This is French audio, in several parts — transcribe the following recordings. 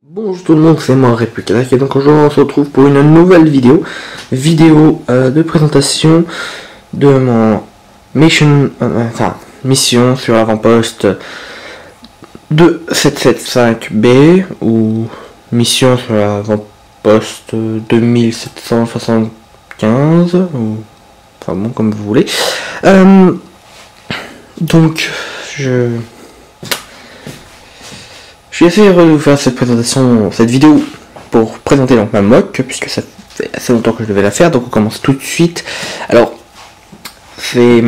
Bonjour tout le monde, c'est moi Républicain et donc aujourd'hui on se retrouve pour une nouvelle vidéo de présentation de mon mission sur l'avant-poste de 775B ou mission sur l'avant-poste 2775 ou enfin bon comme vous voulez. Donc je suis assez heureux de vous faire cette vidéo pour présenter donc ma mock, puisque ça fait assez longtemps que je devais la faire, donc on commence tout de suite. Alors, c'est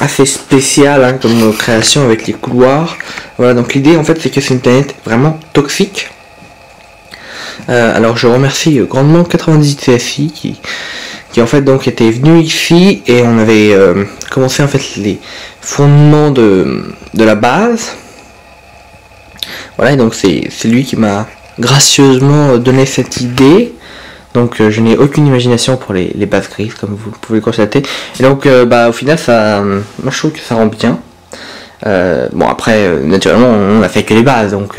assez spécial hein, comme création avec les couloirs. Voilà, donc l'idée en fait c'est que c'est une planète vraiment toxique. Alors je remercie grandement 98 CSI qui en fait donc était venu ici et on avait commencé en fait les fondements de la base. Voilà, et donc c'est lui qui m'a gracieusement donné cette idée. Donc je n'ai aucune imagination pour les bases grises, comme vous pouvez le constater. Et donc au final, moi je trouve que ça rend bien. Bon après, naturellement, on n'a fait que les bases, donc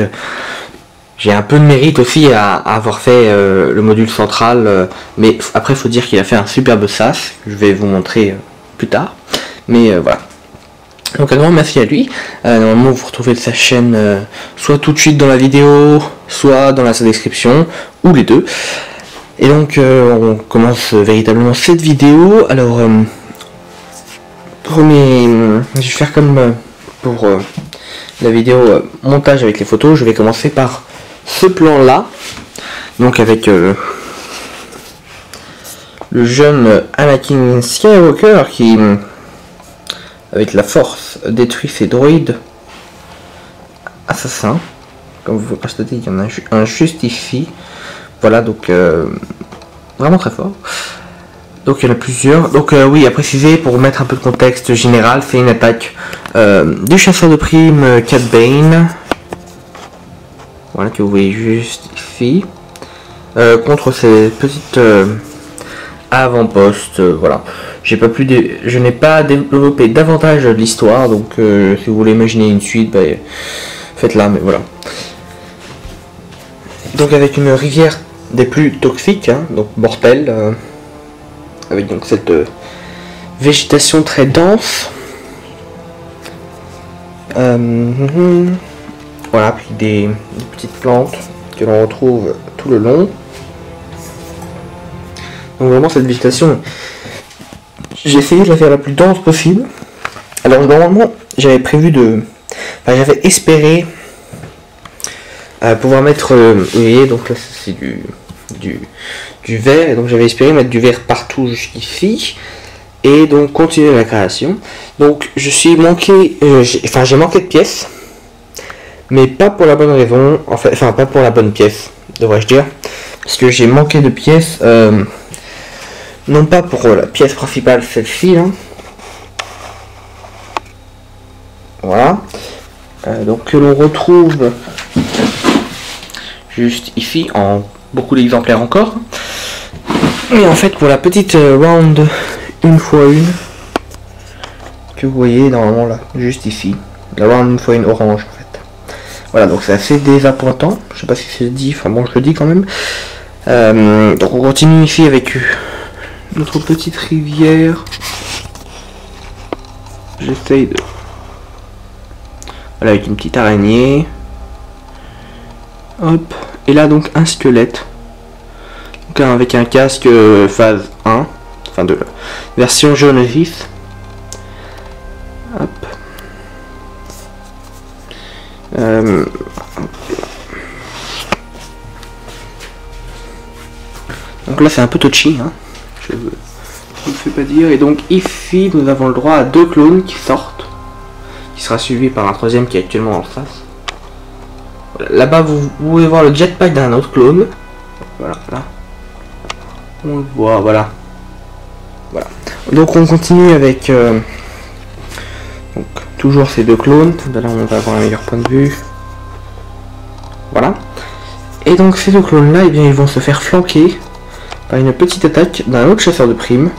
j'ai un peu de mérite aussi à avoir fait le module central. Mais après, il faut dire qu'il a fait un superbe sas, que je vais vous montrer plus tard. Mais voilà. Donc un grand merci à lui. Normalement vous retrouvez sa chaîne soit tout de suite dans la vidéo, soit dans la description, ou les deux. Et donc on commence véritablement cette vidéo. Alors je vais faire comme pour la vidéo montage avec les photos. Je vais commencer par ce plan là. Donc avec le jeune Anakin Skywalker qui avec la force détruit ces droïdes assassins. Comme vous pouvez constater, il y en a un juste ici. Voilà, donc vraiment très fort. Donc il y en a plusieurs. Donc oui, à préciser, pour mettre un peu de contexte général, c'est une attaque du chasseur de primes Cad Bane. Voilà, que vous voyez juste ici. Contre ces petites avant-postes, voilà. Je n'ai pas développé davantage de l'histoire, donc si vous voulez imaginer une suite, faites-la, mais voilà. Donc avec une rivière des plus toxiques, hein, donc mortelle, avec donc cette végétation très dense. Voilà, puis des petites plantes que l'on retrouve tout le long. Donc vraiment cette végétation, j'ai essayé de la faire la plus dense possible. Alors normalement j'avais prévu j'avais espéré pouvoir mettre, vous voyez, donc là c'est du verre, et donc j'avais espéré mettre du verre partout jusqu'ici, et donc continuer la création. Donc j'ai manqué de pièces, mais pas pour la bonne raison, enfin pas pour la bonne pièce, devrais-je dire, parce que j'ai manqué de pièces. Non pas pour la pièce principale, celle-ci, hein. Voilà. Donc que l'on retrouve juste ici, en beaucoup d'exemplaires encore. Et en fait, pour la petite round 1x1, que vous voyez normalement là, juste ici. La round 1x1 orange, en fait. Voilà, donc c'est assez désappointant. Je sais pas si c'est dit, enfin bon, je le dis quand même. Donc on continue ici avec notre petite rivière. J'essaye de... Voilà, avec une petite araignée. Hop. Et là donc un squelette. Donc avec un casque phase 1. Enfin de la version Geonosis. Hop. Donc là c'est un peu touchy, hein. Je ne me fais pas dire. Et donc ici nous avons le droit à 2 clones qui sortent, qui sera suivi par un troisième qui est actuellement en face. Voilà. Là-bas vous pouvez voir le jetpack d'un autre clone. Voilà, là. On le voit, voilà. Voilà. Donc on continue avec donc, toujours ces 2 clones. Là on va avoir un meilleur point de vue. Voilà. Et donc ces 2 clones là, eh bien, ils vont se faire flanquer par une petite attaque d'un autre chasseur de primes,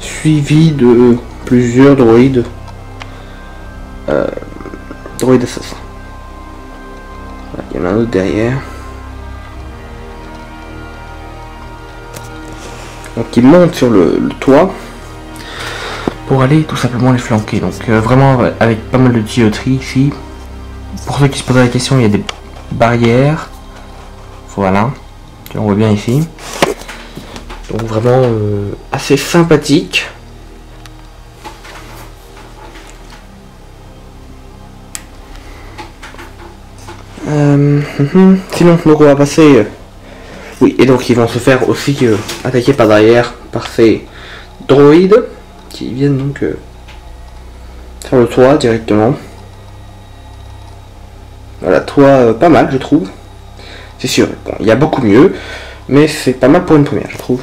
suivi de plusieurs droïdes assassins. Voilà, Il y en a un autre derrière. Donc il monte sur le toit pour aller tout simplement les flanquer. Donc vraiment avec pas mal de tuyauterie ici. Pour ceux qui se posent la question, il y a des barrières. Voilà, on voit bien ici. Donc vraiment assez sympathique. Sinon, donc on va passer. Oui, et donc ils vont se faire aussi attaquer par derrière par ces droïdes qui viennent donc sur le toit directement. Voilà, toit pas mal, je trouve. C'est sûr, bon, il y a beaucoup mieux, mais c'est pas mal pour une première, je trouve.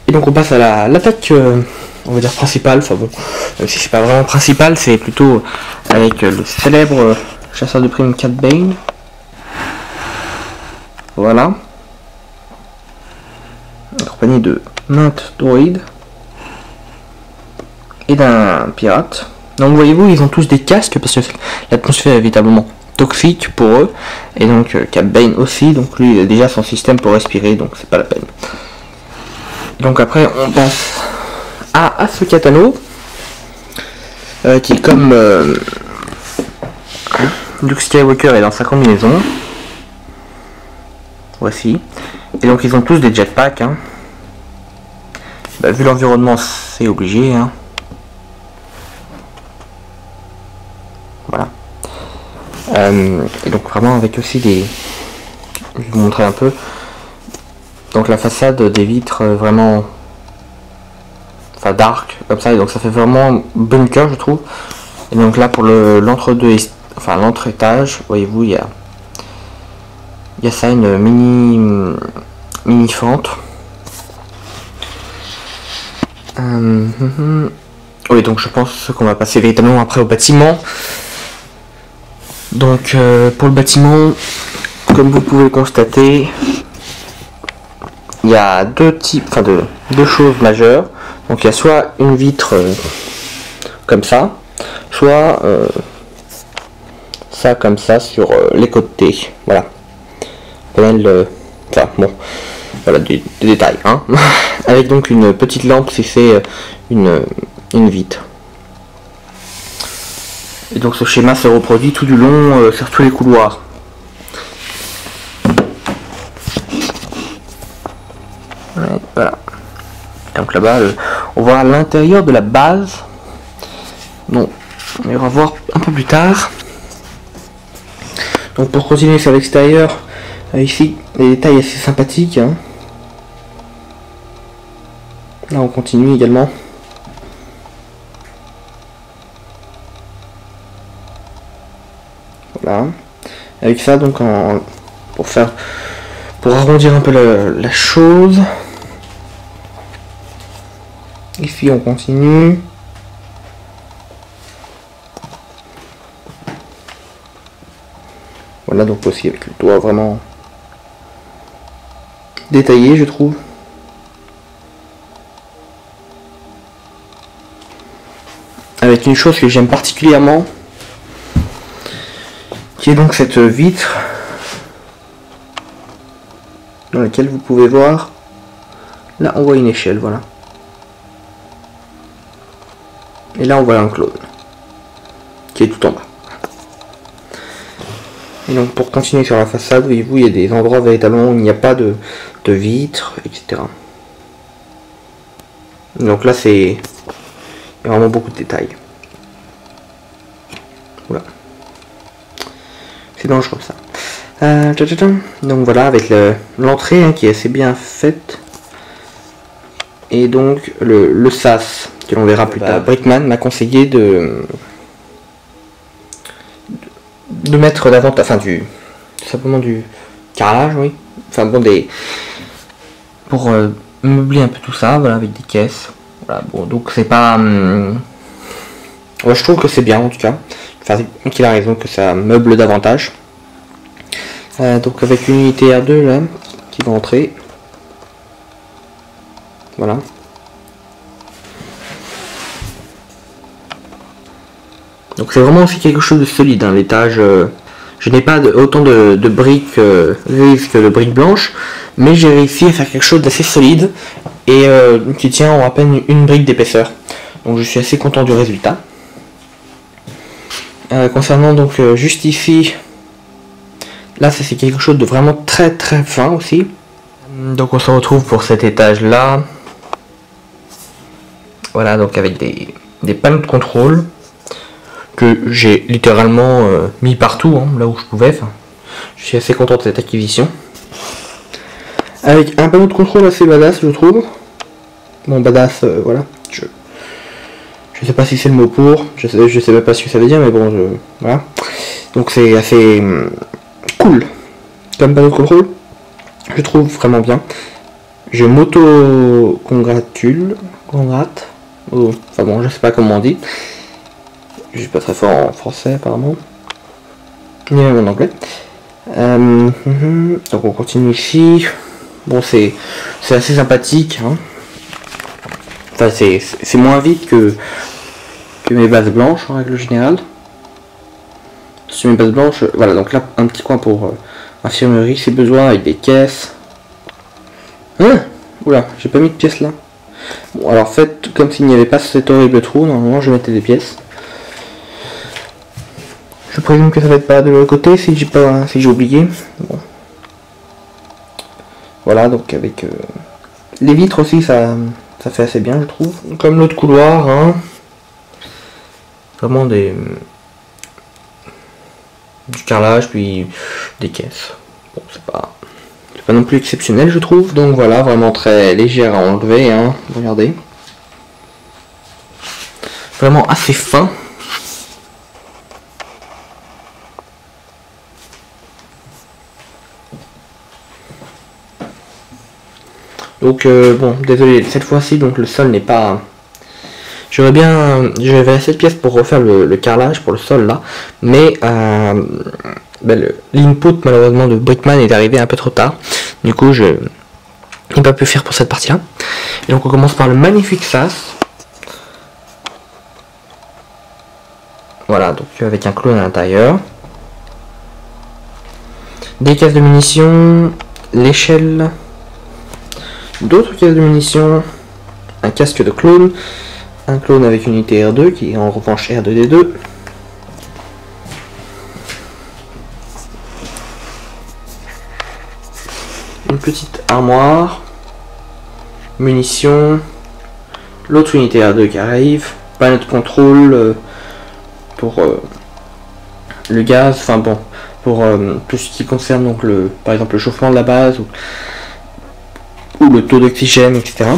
Et donc on passe à l'attaque, on va dire principale. Enfin bon, si c'est pas vraiment principal, c'est plutôt avec le célèbre chasseur de primes Cad Bane. Voilà. Accompagné de maintes droïdes et d'un pirate. Donc voyez-vous, ils ont tous des casques parce que l'atmosphère est véritablement toxique pour eux. Et donc Cad Bane aussi, donc lui il a déjà son système pour respirer, donc c'est pas la peine. Donc après on passe à ce Katano qui comme Luke Skywalker est dans sa combinaison. Voici. Et donc ils ont tous des jetpacks. Hein. Bah, vu l'environnement, c'est obligé. Hein. Voilà. Et donc vraiment avec aussi des... Je vais vous montrer un peu. Donc la façade des vitres vraiment... Enfin dark, comme ça. Et donc ça fait vraiment bunker, je trouve. Et donc là pour l'entre-deux... Enfin l'entre-étage, voyez-vous, il y a ça, une mini fente. Oui, donc je pense qu'on va passer véritablement après au bâtiment. Donc pour le bâtiment, comme vous pouvez le constater, il y a deux choses majeures. Donc il y a soit une vitre comme ça, soit ça comme ça sur les côtés. Voilà. Enfin bon, voilà des détails. Hein. Avec donc une petite lampe si c'est une vitre. Et donc ce schéma se reproduit tout du long sur tous les couloirs. Ouais, voilà. Donc là-bas, on voit l'intérieur de la base. Bon, on ira voir un peu plus tard. Donc pour continuer sur l'extérieur, ici les détails assez sympathiques. Hein. Là on continue également. Voilà. Avec ça donc pour arrondir un peu la chose. Ici on continue. Voilà donc aussi avec le toit vraiment détaillé je trouve. Avec une chose que j'aime particulièrement, qui est donc cette vitre dans laquelle vous pouvez voir, là on voit une échelle, voilà. Et là on voit un clone qui est tout en bas. Et donc pour continuer sur la façade, voyez-vous, il y a des endroits véritablement où il n'y a pas de vitres, etc. Donc là c'est... il y a vraiment beaucoup de détails. Voilà. C'est dangereux ça. Donc voilà, avec l'entrée hein, qui est assez bien faite. Et donc le sas que l'on verra plus tard. Brickman m'a conseillé de mettre davantage, enfin simplement du carrelage, oui. Enfin bon, pour meubler un peu tout ça, voilà, avec des caisses. Voilà, bon, donc c'est pas... ouais, je trouve que c'est bien en tout cas. Enfin, qu'il a raison que ça meuble davantage. Donc avec une unité R2 là, qui va entrer. Voilà. Donc c'est vraiment aussi quelque chose de solide, hein, l'étage. Je n'ai pas autant de briques grises que de briques blanches, mais j'ai réussi à faire quelque chose d'assez solide et qui tient en à peine une brique d'épaisseur. Donc je suis assez content du résultat. Concernant donc juste ici, là c'est quelque chose de vraiment très fin aussi. Donc on se retrouve pour cet étage là. Voilà, donc avec des panneaux de contrôle que j'ai littéralement mis partout, hein, là où je pouvais. Enfin, je suis assez content de cette acquisition. Avec un panneau de contrôle assez badass, je trouve. Bon, badass, voilà. Je sais pas si c'est le mot pour, je sais même pas ce que ça veut dire, mais bon, voilà. Donc c'est assez cool comme panneau de contrôle. Je trouve vraiment bien. Je m'auto-congratule. Oh, enfin bon, je sais pas comment on dit. Je suis pas très fort en français apparemment. Ni même en anglais. Donc on continue ici. Bon, c'est assez sympathique. Hein. Enfin, c'est moins vite que mes bases blanches en règle générale. Sur mes bases blanches, voilà, donc là un petit coin pour infirmerie si besoin, avec des caisses. Hein? Oula, j'ai pas mis de pièces là. Bon, alors faites comme s'il n'y avait pas cet horrible trou, normalement je mettais des pièces. Je présume que ça va être pas de l'autre côté si j'ai oublié. Bon. Voilà, donc avec les vitres aussi, ça fait assez bien je trouve. Comme l'autre couloir, hein. Vraiment du carrelage puis des caisses. Bon, c'est pas non plus exceptionnel je trouve. Donc voilà, vraiment très légère à enlever, hein. Regardez. Vraiment assez fin. Donc bon, désolé, cette fois-ci donc le sol n'est pas... J'avais assez de pièces pour refaire le carrelage pour le sol là, mais l'input malheureusement de Brickman est arrivé un peu trop tard. Du coup je n'ai pas pu faire pour cette partie là. Et donc on commence par le magnifique sas. Voilà, donc avec un clone à l'intérieur. Des caisses de munitions, l'échelle, d'autres caisses de munitions, un casque de clone, un clone avec unité R2 qui est en revanche R2D2. Une petite armoire, munitions, l'autre unité R2 qui arrive, panneau de contrôle pour le gaz, enfin bon, pour tout ce qui concerne donc par exemple le chauffement de la base ou le taux d'oxygène, etc.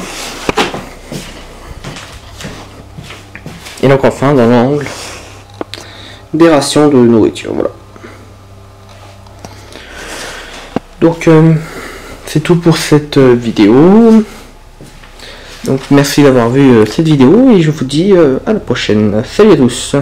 Et donc enfin dans l'angle des rations de nourriture, voilà. Donc c'est tout pour cette vidéo. Donc merci d'avoir vu cette vidéo et je vous dis à la prochaine. Salut à tous.